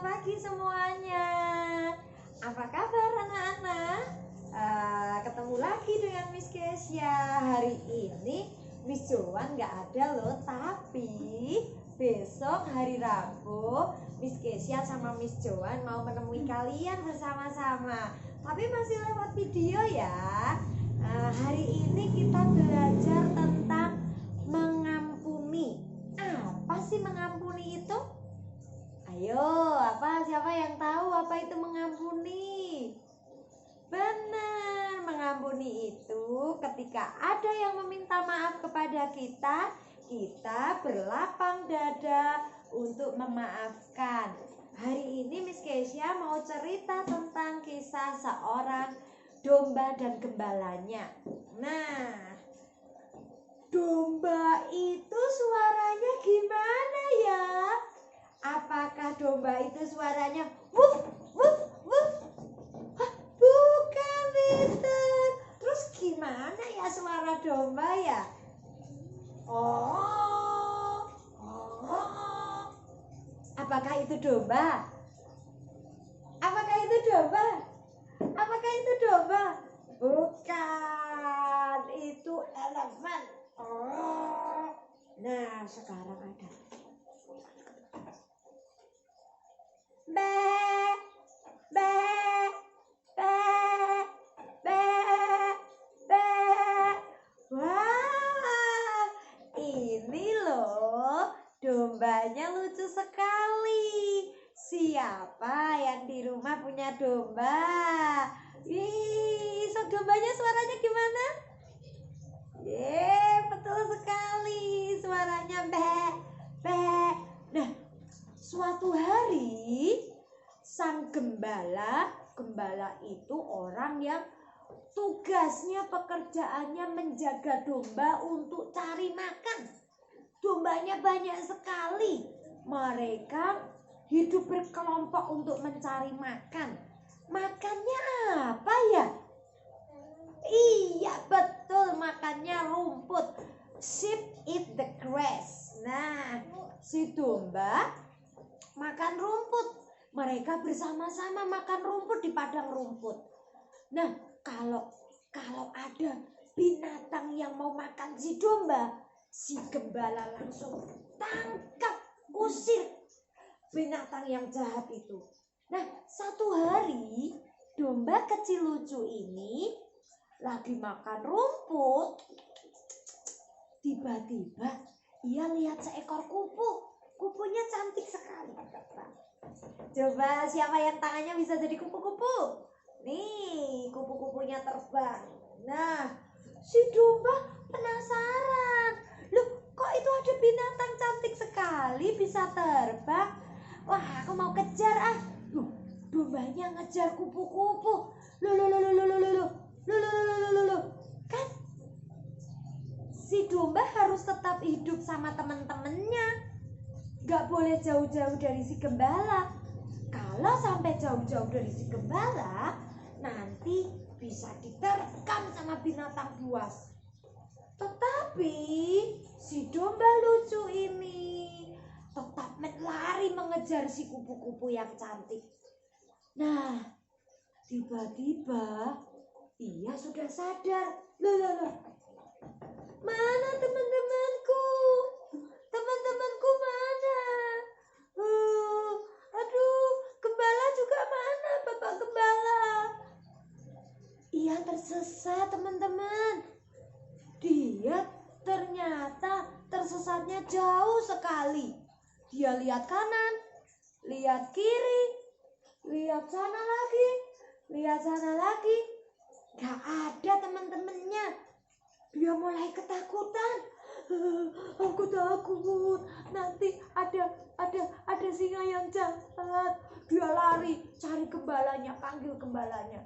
Selamat pagi semuanya. Apa kabar anak-anak? Ketemu lagi dengan Miss Kesia. Hari ini Miss Joan gak ada loh, tapi besok hari Rabu Miss Kesia sama Miss Joan mau menemui kalian bersama-sama. Tapi masih lewat video ya. Hari ini kita belajar tentang mengampuni. Apa sih mengampuni itu? Ayo, siapa yang tahu apa itu mengampuni? Benar, mengampuni itu ketika ada yang meminta maaf kepada kita, kita berlapang dada untuk memaafkan. Hari ini Miss Kesia mau cerita tentang kisah seorang domba dan gembalanya. Nah, domba itu suaranya gimana ya? Apakah domba itu suaranya wuf wuf wuf? Hah, bukan Peter. Terus gimana ya suara domba ya? Oh. Apakah itu domba? Apakah itu domba? Apakah itu domba? Bukan, itu elephant. Oh. Nah, sekarang ada be, be, be, be, be. Wah, ini loh dombanya lucu sekali. Siapa yang di rumah punya domba? Ih, dombanya suaranya gimana? Betul sekali, suaranya be, be. Nah, suatu hari sang gembala itu orang yang tugasnya, pekerjaannya menjaga domba untuk cari makan. Dombanya banyak sekali. Mereka hidup berkelompok untuk mencari makan. Makannya apa ya? Iya betul, makannya rumput. Sheep eat the grass. Nah, si domba makan rumput. Mereka bersama-sama makan rumput di padang rumput. Nah, kalau ada binatang yang mau makan si domba, si gembala langsung tangkap, usir binatang yang jahat itu. Nah, satu hari domba kecil lucu ini lagi makan rumput. Tiba-tiba ia lihat seekor kupu. Kupunya cantik sekali. Coba siapa yang tangannya bisa jadi kupu-kupu? Nih, kupu-kupunya terbang. Nah, si domba penasaran. Loh, kok itu ada binatang cantik sekali bisa terbang? Wah, aku mau kejar ah. Loh, dombanya ngejar kupu-kupu. Loh. Kan si domba harus tetap hidup sama teman-temannya. Gak boleh jauh-jauh dari si gembala. Kalau sampai jauh-jauh dari si gembala, nanti bisa diterkam sama binatang buas. Tetapi si domba lucu ini tetap lari mengejar si kupu-kupu yang cantik. Nah, tiba-tiba ia sudah sadar. Loh. Mana teman-temanku? Teman-temanku mana? Aduh, gembala juga mana, Bapak Gembala? Ia tersesat, teman-teman. Dia ternyata tersesatnya jauh sekali. Dia lihat kanan, lihat kiri, lihat sana lagi. Gak ada teman-temannya. Dia mulai ketakutan. Aku takut nanti ada singa yang jahat. Dia lari cari gembalanya, panggil gembalanya.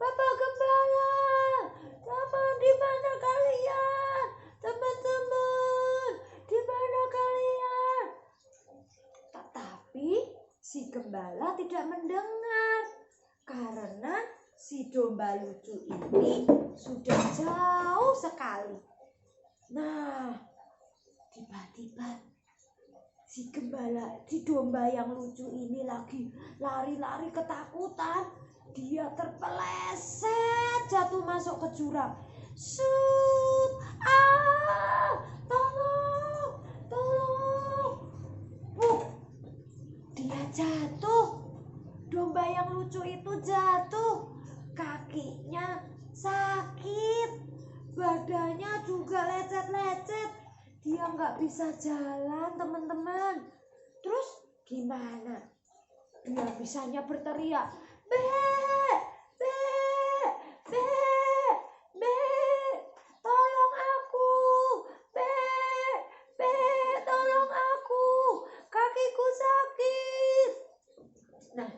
Bapak Gembala, di mana kalian? Teman-teman, di mana kalian? Tetapi si gembala tidak mendengar karena si domba lucu ini sudah jauh sekali. Nah, tiba-tiba si si domba yang lucu ini lagi lari-lari ketakutan. Dia terpeleset jatuh masuk ke jurang. Sut! Tolong! Tolong! Dia jatuh. Domba yang lucu itu jatuh. Kakinya sakit. Badannya juga lecet-lecet. Dia nggak bisa jalan, teman-teman. Terus gimana? Dia bisanya berteriak, be, be, be, be, tolong aku, be, be, tolong aku, kakiku sakit. Nah,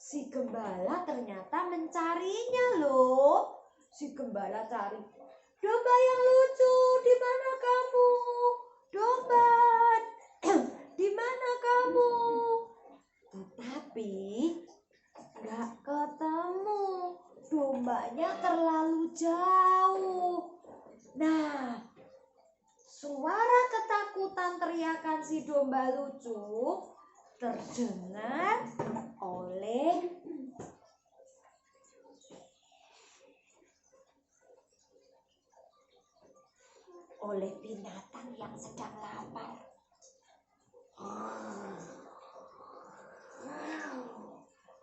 si gembala ternyata mencarinya loh. Si gembala cari, domba yang lucu, di mana kamu? Domba, di mana kamu? Tetapi nggak ketemu. Dombanya terlalu jauh. Nah, suara ketakutan teriakan si domba lucu terdengar oleh binatang yang sedang lapar.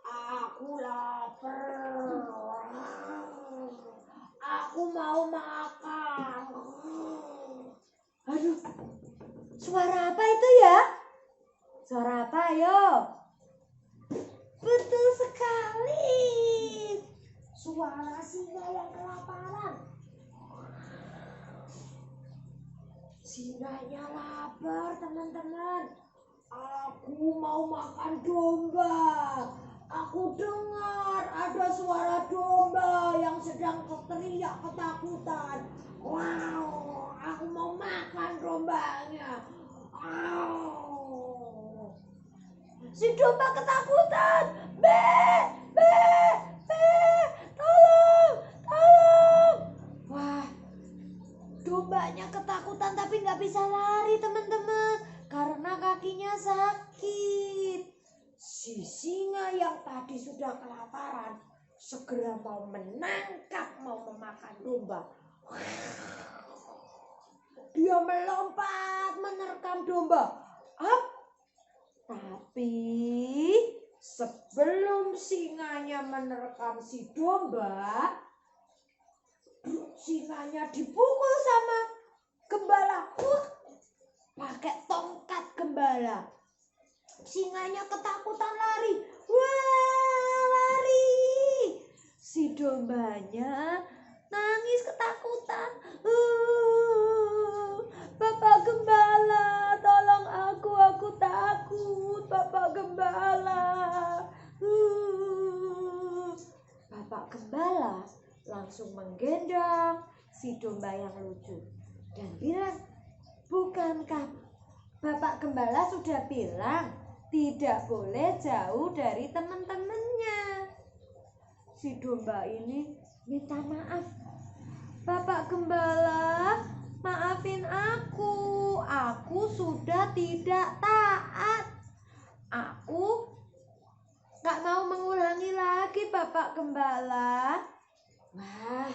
Aku lapar. Aku mau makan. Aduh, suara apa itu ya? Suara apa, ayo? Betul sekali. Suara singa yang kelaparan. Singanya lapar, teman-teman. Aku mau makan domba. Aku dengar ada suara domba yang sedang teriak ketakutan. Wow, aku mau makan dombanya. Wow. Si domba ketakutan. Be, be, be, tolong, tolong. Wah, dombanya ketakutan tapi nggak bisa lari, teman-teman, karena kakinya sakit. Si singa yang tadi sudah kelaparan segera mau menangkap, mau memakan domba. Dia melompat menerkam domba. Tapi sebelum singanya menerkam si domba, singanya dipukul sama gembala. Pakai tongkat gembala. Singanya ketakutan lari. Wah, lari. Si dombanya nangis ketakutan. Bapak gembala, tolong aku takut, Bapak gembala. Bapak gembala langsung menggendong si domba yang lucu dan bilang, bukankah Bapak gembala sudah bilang tidak boleh jauh dari teman-temannya? Si domba ini minta maaf. Bapak gembala, maafin aku sudah tidak taat. Aku gak mau mengulangi lagi, Bapak gembala. Wah,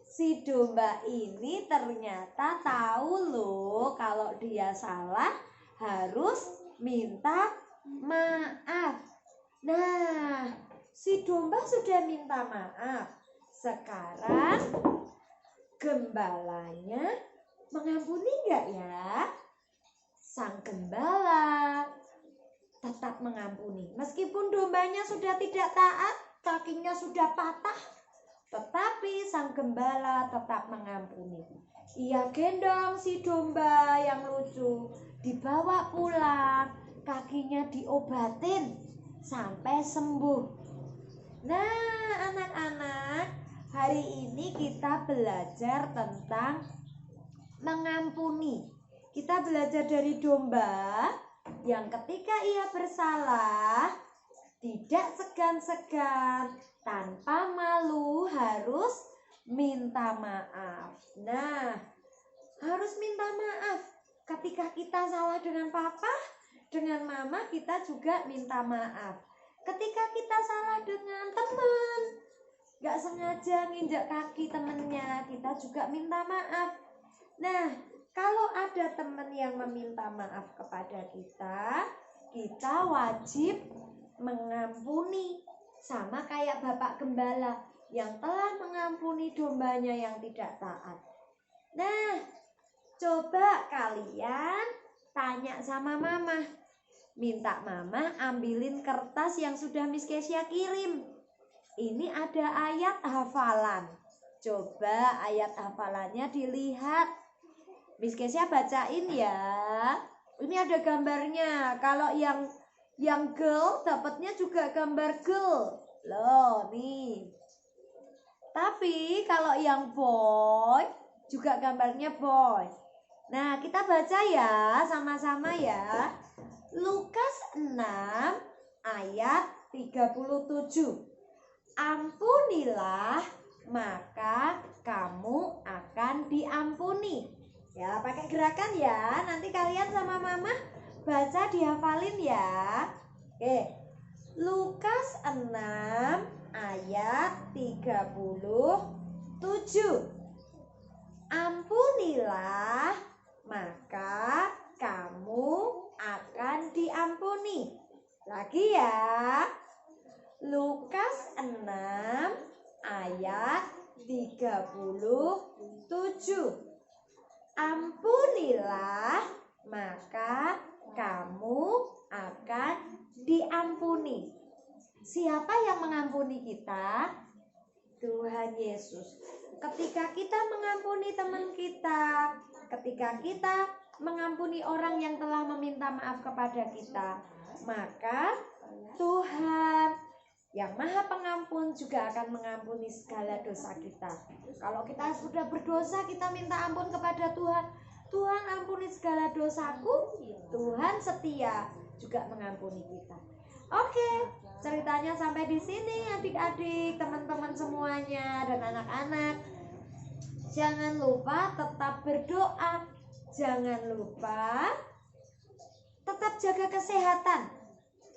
si domba ini ternyata tahu loh kalau dia salah harus minta maaf. Nah, si domba sudah minta maaf. Sekarang gembalanya mengampuni nggak ya? Sang gembala tetap mengampuni. Meskipun dombanya sudah tidak taat, kakinya sudah patah, tetapi sang gembala tetap mengampuni. Ia gendong si domba yang lucu, dibawa pulang, kakinya diobatin sampai sembuh. Nah, anak-anak, hari ini kita belajar tentang mengampuni. Kita belajar dari domba yang ketika ia bersalah tidak segan-segan, tanpa malu harus minta maaf. Nah, harus minta maaf ketika kita salah dengan papa, dengan mama kita juga minta maaf. Ketika kita salah dengan teman, gak sengaja nginjak kaki temennya, kita juga minta maaf. Nah, kalau ada teman yang meminta maaf kepada kita wajib mengampuni. Sama kayak Bapak Gembala yang telah mengampuni dombanya yang tidak taat. Nah, coba kalian tanya sama mama. Minta mama ambilin kertas yang sudah Miss Kesia kirim. Ini ada ayat hafalan. Coba ayat hafalannya dilihat. Miss Kesia bacain ya. Ini ada gambarnya. Kalau yang girl dapatnya juga gambar girl. Loh, nih. Tapi kalau yang boy juga gambarnya boy. Nah, kita baca ya sama-sama ya. Lukas 6 ayat 37. Ampunilah maka kamu akan diampuni. Ya, pakai gerakan ya. Nanti kalian sama mama baca dihafalin ya. Oke. Lukas 6 ayat 37. Ampunilah maka kamu akan diampuni. Lagi ya. Lukas 6 ayat 37. Ampunilah maka kamu akan diampuni. Siapa yang mengampuni kita? Tuhan Yesus. Ketika kita mengampuni teman kita, ketika kita mengampuni orang yang telah meminta maaf kepada kita, maka Tuhan yang Maha Pengampun juga akan mengampuni segala dosa kita. Kalau kita sudah berdosa, kita minta ampun kepada Tuhan. Tuhan, ampuni segala dosaku. Tuhan setia juga mengampuni kita. Oke, ceritanya sampai di sini adik-adik, teman-teman semuanya dan anak-anak. Jangan lupa tetap berdoa. Jangan lupa tetap jaga kesehatan.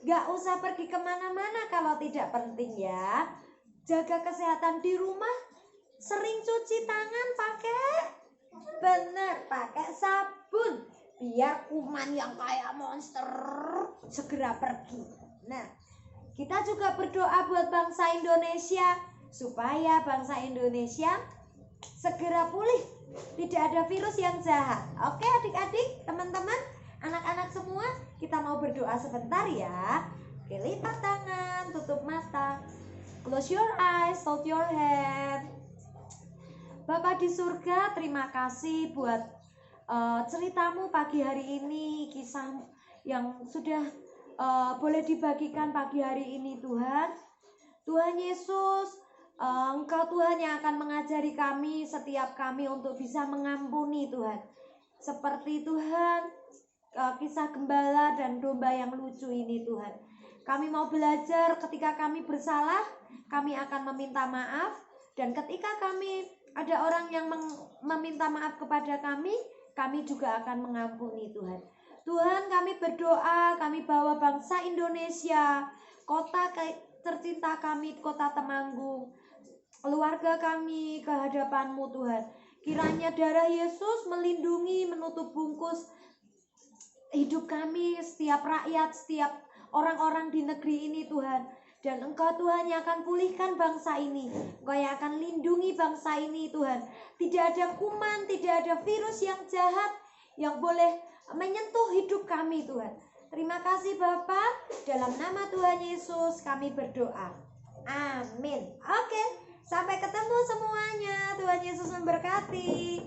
Gak usah pergi kemana-mana kalau tidak penting ya. Jaga kesehatan di rumah. Sering cuci tangan pakai sabun. Biar kuman yang kayak monster segera pergi. Nah, kita juga berdoa buat bangsa Indonesia. Supaya bangsa Indonesia segera pulih. Tidak ada virus yang jahat. Oke adik-adik, teman-teman, anak-anak semua, kita mau berdoa sebentar ya. Oke, lipat tangan, tutup mata. Close your eyes, hold your head. Bapak di surga, terima kasih buat ceritamu pagi hari ini. Kisah yang sudah boleh dibagikan pagi hari ini Tuhan. Tuhan Yesus, Engkau Tuhan yang akan mengajari kami, setiap kami untuk bisa mengampuni Tuhan. Seperti Tuhan, kisah gembala dan domba yang lucu ini Tuhan. Kami mau belajar ketika kami bersalah, kami akan meminta maaf. Dan ketika kami ada orang yang meminta maaf kepada kami juga akan mengampuni Tuhan. Tuhan, kami berdoa, kami bawa bangsa Indonesia, kota tercinta kami, kota Temanggung, keluarga kami ke hadapan-Mu Tuhan. Kiranya darah Yesus melindungi, menutup bungkus hidup kami, setiap rakyat, setiap orang-orang di negeri ini Tuhan. Dan Engkau Tuhan yang akan pulihkan bangsa ini. Engkau yang akan lindungi bangsa ini Tuhan. Tidak ada kuman, tidak ada virus yang jahat yang boleh menyentuh hidup kami Tuhan. Terima kasih Bapa, dalam nama Tuhan Yesus kami berdoa. Amin. Oke, sampai ketemu semuanya. Tuhan Yesus memberkati.